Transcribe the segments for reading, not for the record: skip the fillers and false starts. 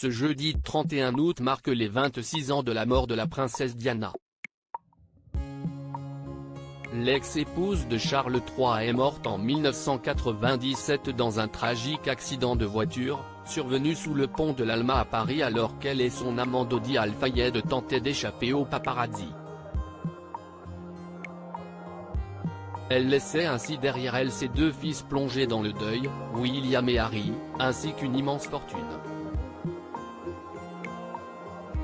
Ce jeudi 31 août marque les 26 ans de la mort de la princesse Diana. L'ex-épouse de Charles III est morte en 1997 dans un tragique accident de voiture, survenu sous le pont de l'Alma à Paris alors qu'elle et son amant Dodi Al-Fayed tentaient d'échapper aux paparazzi. Elle laissait ainsi derrière elle ses deux fils plongés dans le deuil, William et Harry, ainsi qu'une immense fortune.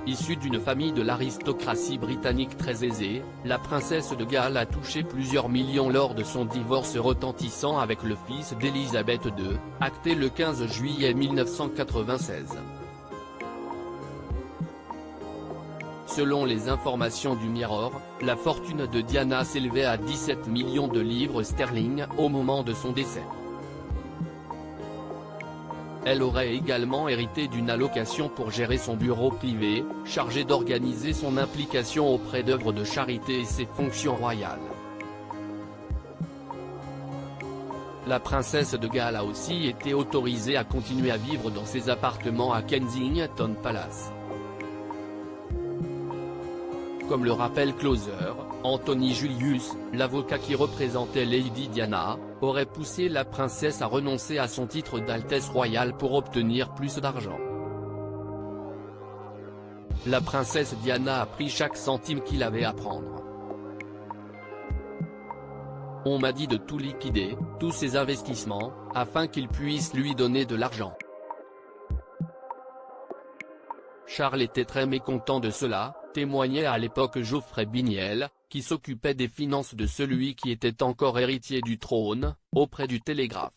Issue d'une famille de l'aristocratie britannique très aisée, la princesse de Galles a touché plusieurs millions lors de son divorce retentissant avec le fils d'Élisabeth II, acté le 15 juillet 1996. Selon les informations du Mirror, la fortune de Diana s'élevait à 17 millions de livres sterling au moment de son décès. Elle aurait également hérité d'une allocation pour gérer son bureau privé, chargé d'organiser son implication auprès d'œuvres de charité et ses fonctions royales. La princesse de Galles a aussi été autorisée à continuer à vivre dans ses appartements à Kensington Palace. Comme le rappelle Closer, Anthony Julius, l'avocat qui représentait Lady Diana, aurait poussé la princesse à renoncer à son titre d'Altesse royale pour obtenir plus d'argent. La princesse Diana a pris chaque centime qu'il avait à prendre. On m'a dit de tout liquider, tous ses investissements, afin qu'il puisse lui donner de l'argent. Charles était très mécontent de cela, témoignait à l'époque Geoffrey Biniel, qui s'occupait des finances de celui qui était encore héritier du trône, auprès du Télégraphe.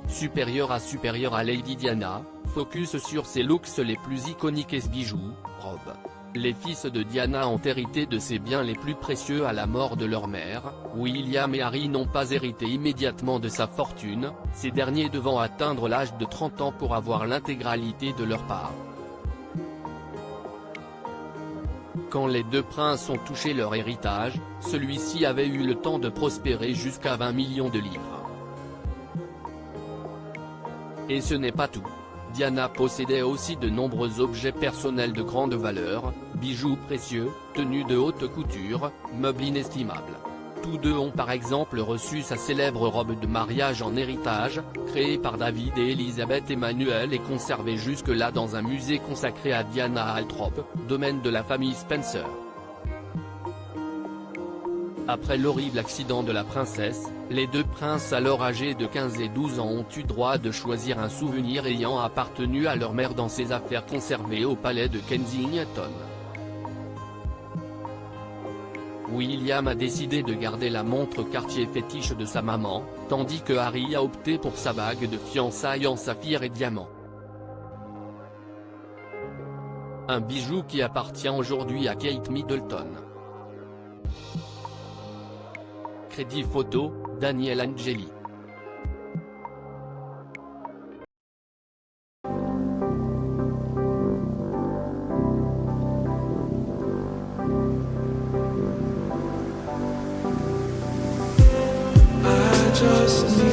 Supérieur à Lady Diana, focus sur ses looks les plus iconiques et ses bijoux, robes. Les fils de Diana ont hérité de ses biens les plus précieux à la mort de leur mère. William et Harry n'ont pas hérité immédiatement de sa fortune, ces derniers devant atteindre l'âge de 30 ans pour avoir l'intégralité de leur part. Quand les deux princes ont touché leur héritage, celui-ci avait eu le temps de prospérer jusqu'à 20 millions de livres. Et ce n'est pas tout. Diana possédait aussi de nombreux objets personnels de grande valeur, bijoux précieux, tenues de haute couture, meubles inestimables. Tous deux ont par exemple reçu sa célèbre robe de mariage en héritage, créée par David et Elisabeth Emmanuel et conservée jusque-là dans un musée consacré à Diana à Althorp, domaine de la famille Spencer. Après l'horrible accident de la princesse, les deux princes alors âgés de 15 et 12 ans ont eu droit de choisir un souvenir ayant appartenu à leur mère dans ses affaires conservées au palais de Kensington. William a décidé de garder la montre Cartier fétiche de sa maman, tandis que Harry a opté pour sa bague de fiançailles en saphir et diamant. Un bijou qui appartient aujourd'hui à Kate Middleton. Crédit photo, Daniel Angeli. Just